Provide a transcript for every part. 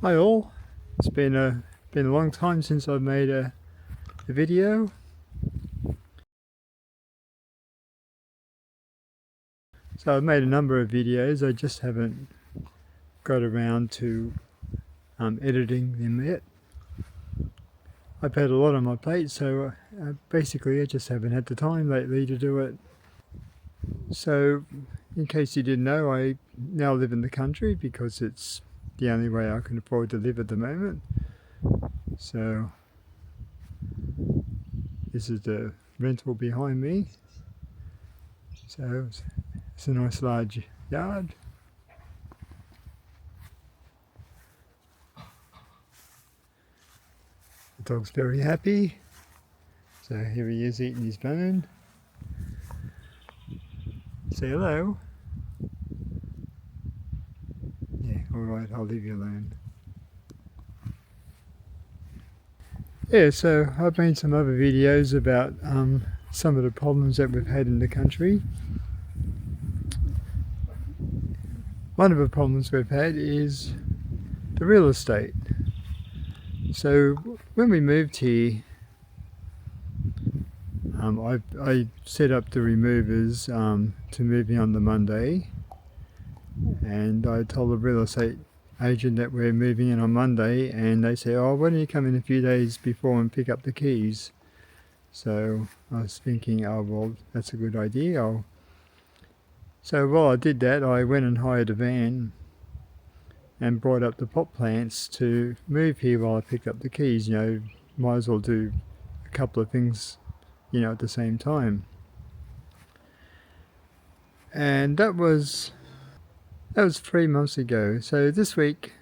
Hi all, it's been a long time since I've made a video. So I've made a number of videos, I just haven't got around to editing them yet. I've had a lot on my plate, so basically I just haven't had the time lately to do it. So in case you didn't know, I now live in the country because it's the only way I can afford to live at the moment. So this is the rental behind me. So it's a nice large yard. The dog's very happy. So here he is eating his bone. Say hello. Yeah, alright, I'll leave you alone. Yeah, so I've made some other videos about some of the problems that we've had in the country. One of the problems we've had is the real estate. So when we moved here, I set up the removers to move me on the Monday, and I told the real estate agent that we're moving in on Monday, and they said, oh, why don't you come in a few days before and pick up the keys? So I was thinking, oh well, that's a good idea. So while I did that, I went and hired a van and brought up the pot plants to move here while I picked up the keys. You know, might as well do a couple of things, you know, at the same time. And that was 3 months ago. So this week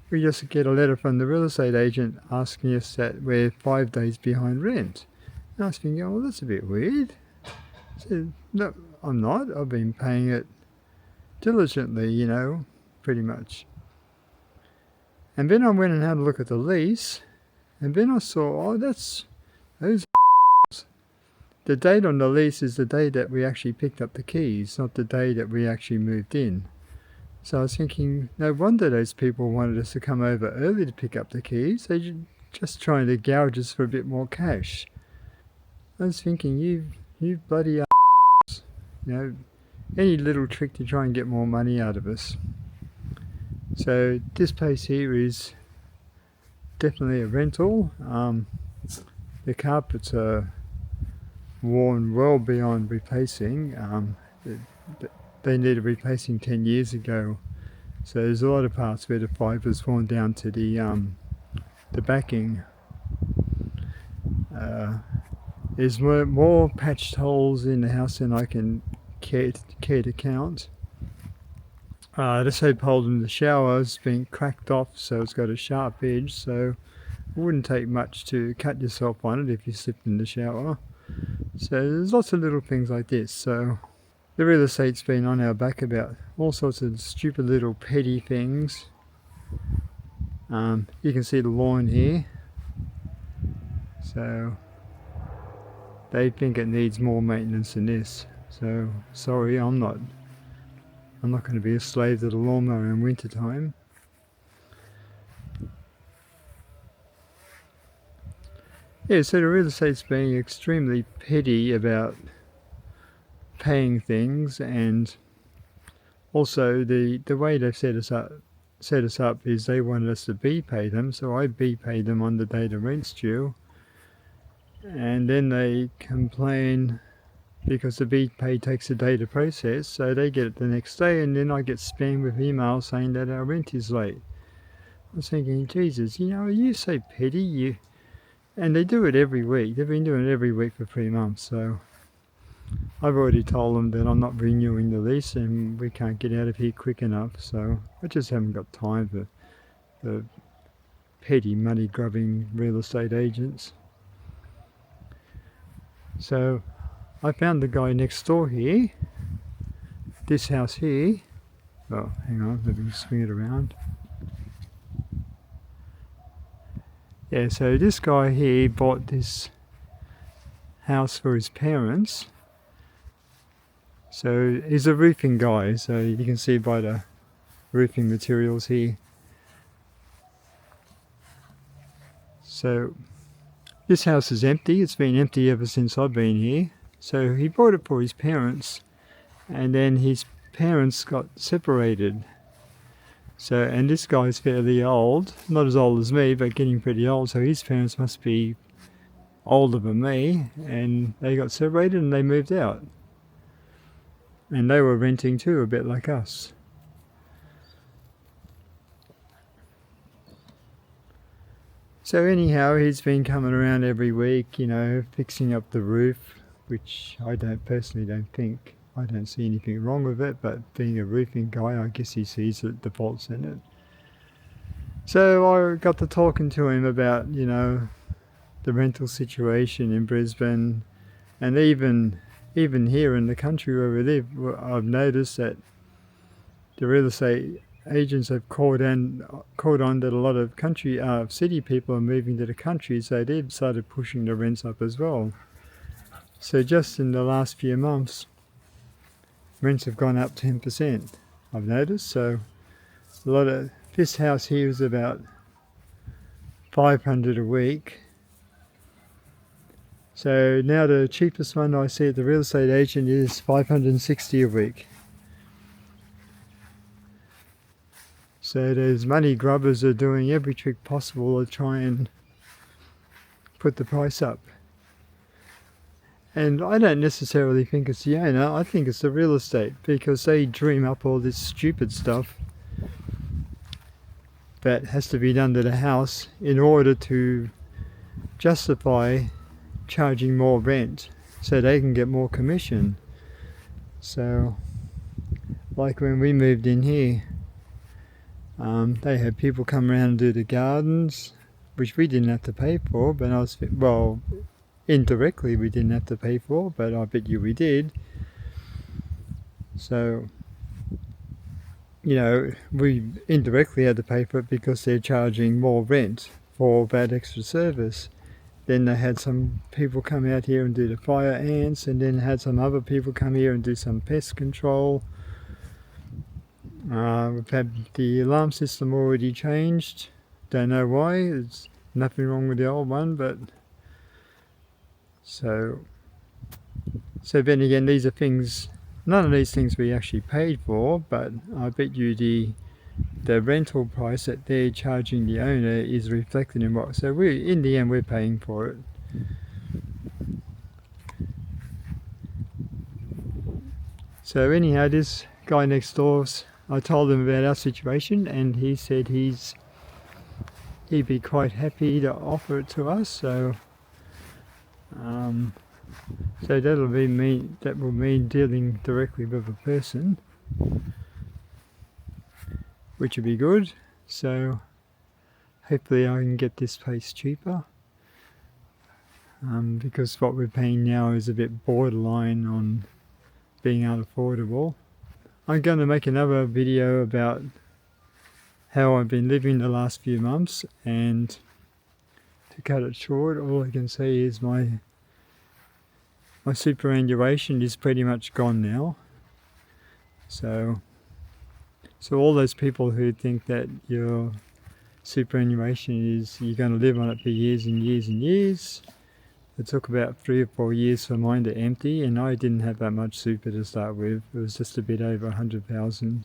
we just get a letter from the real estate agent asking us that we're 5 days behind rent. And I was thinking, oh, well, that's a bit weird. I said, no, I'm not. I've been paying it diligently, you know, pretty much. And then I went and had a look at the lease, and then I saw, oh, those the date on the lease is the day that we actually picked up the keys, not the day that we actually moved in. So I was thinking, no wonder those people wanted us to come over early to pick up the keys. They're just trying to gouge us for a bit more cash. I was thinking, you bloody you know, any little trick to try and get more money out of us. So this place here is definitely a rental. The carpets are worn well beyond replacing. They needed replacing 10 years ago. So there's a lot of parts where the fiber's worn down to the backing. There's more patched holes in the house than I can care to count. The soap hole in the shower has been cracked off, so it's got a sharp edge, so it wouldn't take much to cut yourself on it if you slipped in the shower. So there's lots of little things like this. So the real estate's been on our back about all sorts of stupid little petty things. You can see the lawn here. So they think it needs more maintenance than this. So sorry, I'm not going to be a slave to the lawnmower in winter time. Yeah, so the real estate's being extremely petty about paying things, and also the way they've set us up is they wanted us to pay them, so I pay them on the day the rent's due, and then they complain because the pay takes a day to process, so they get it the next day, and then I get spammed with emails saying that our rent is late. I was thinking, Jesus, you know, are you so petty? And they do it every week. They've been doing it every week for 3 months, so I've already told them that I'm not renewing the lease and we can't get out of here quick enough, so I just haven't got time for the petty money grubbing real estate agents. So I found the guy next door here, this house here. Oh, hang on, let me swing it around. Yeah, so this guy here bought this house for his parents. So he's a roofing guy, so you can see by the roofing materials here. So this house is empty. It's been empty ever since I've been here. So he bought it for his parents, and then his parents got separated. So, and this guy's fairly old, not as old as me, but getting pretty old. So his parents must be older than me, and they got separated and they moved out. And they were renting too, a bit like us. So anyhow, he's been coming around every week, you know, fixing up the roof, which I personally don't think, I don't see anything wrong with it, but being a roofing guy, I guess he sees the faults in it. So I got to talking to him about, you know, the rental situation in Brisbane, and even here in the country where we live, I've noticed that the real estate agents have caught on that a lot of city people are moving to the country, so they've started pushing the rents up as well. So just in the last few months, rents have gone up 10%, I've noticed. So a lot of this house here is about $500 a week. So now the cheapest one I see at the real estate agent is $560 a week. So those money grubbers are doing every trick possible to try and put the price up. And I don't necessarily think it's the owner, I think it's the real estate, because they dream up all this stupid stuff that has to be done to the house in order to justify charging more rent so they can get more commission. So like when we moved in here, they had people come around and do the gardens, which we didn't have to pay for, but indirectly we didn't have to pay for, but I bet you we did. So, you know, we indirectly had to pay for it because they're charging more rent for that extra service. Then they had some people come out here and do the fire ants, and then had some other people come here and do some pest control. We've had the alarm system already changed. Don't know why. There's nothing wrong with the old one, but so then again, these are things, none of these things we actually paid for, but I bet you the rental price that they're charging the owner is reflected in what, so in the end we're paying for it. So anyhow, this guy next door, I told him about our situation, and he said he'd be quite happy to offer it to us. So that will mean dealing directly with a person, which would be good. So hopefully I can get this place cheaper, because what we're paying now is a bit borderline on being unaffordable. I'm going to make another video about how I've been living the last few months, and to cut it short, all I can say is my superannuation is pretty much gone now. So all those people who think that your superannuation you're going to live on it for years and years and years, it took about 3 or 4 years for mine to empty, and I didn't have that much super to start with. It was just a bit over 100,000.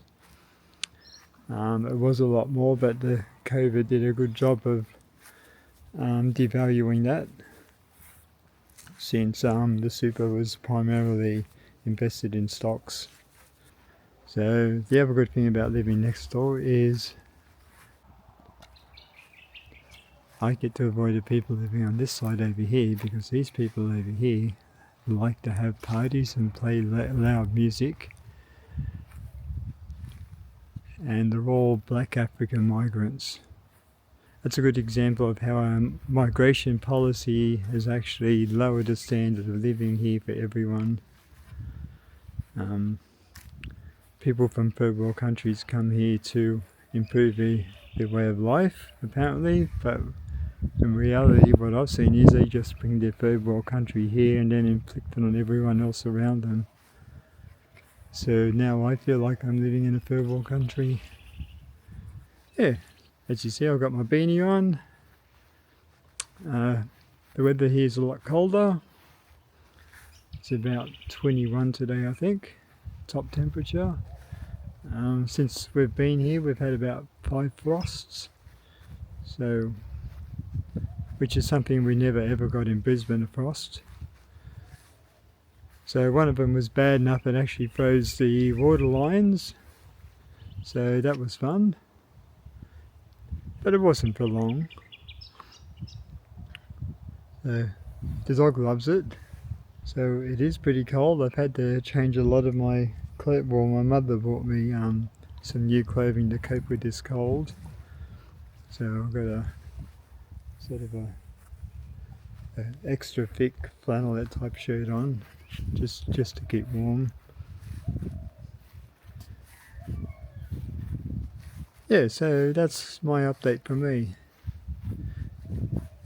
It was a lot more, but the COVID did a good job of devaluing that, since the super was primarily invested in stocks. So the other good thing about living next door is I get to avoid the people living on this side over here, because these people over here like to have parties and play loud music, and they're all black African migrants. That's a good example of how our migration policy has actually lowered the standard of living here for everyone. People from third world countries come here to improve their way of life, apparently, but in reality what I've seen is they just bring their third world country here and then inflict it on everyone else around them. So now I feel like I'm living in a third world country. Yeah, as you see, I've got my beanie on. The weather here is a lot colder. It's about 21 today, I think, top temperature. Since we've been here, we've had about 5 frosts, so which is something we never ever got in Brisbane, a frost. So one of them was bad enough it actually froze the water lines, so that was fun, but it wasn't for long. The dog loves it. So it is pretty cold. I've had to change a lot of my clothes. Well, my mother bought me some new clothing to cope with this cold. So I've got a sort of a extra thick flannelette type shirt on, just to keep warm. Yeah, so that's my update from me.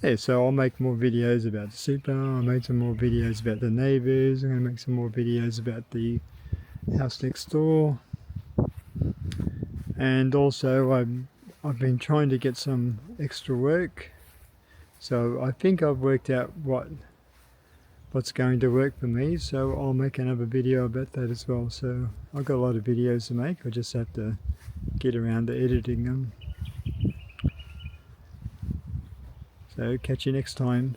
Yeah, so I'll make more videos about the super, I'll make some more videos about the neighbours, I'm going to make some more videos about the house next door. And also I've been trying to get some extra work. So I think I've worked out what's going to work for me, so I'll make another video about that as well. So I've got a lot of videos to make, I just have to get around to editing them. So catch you next time.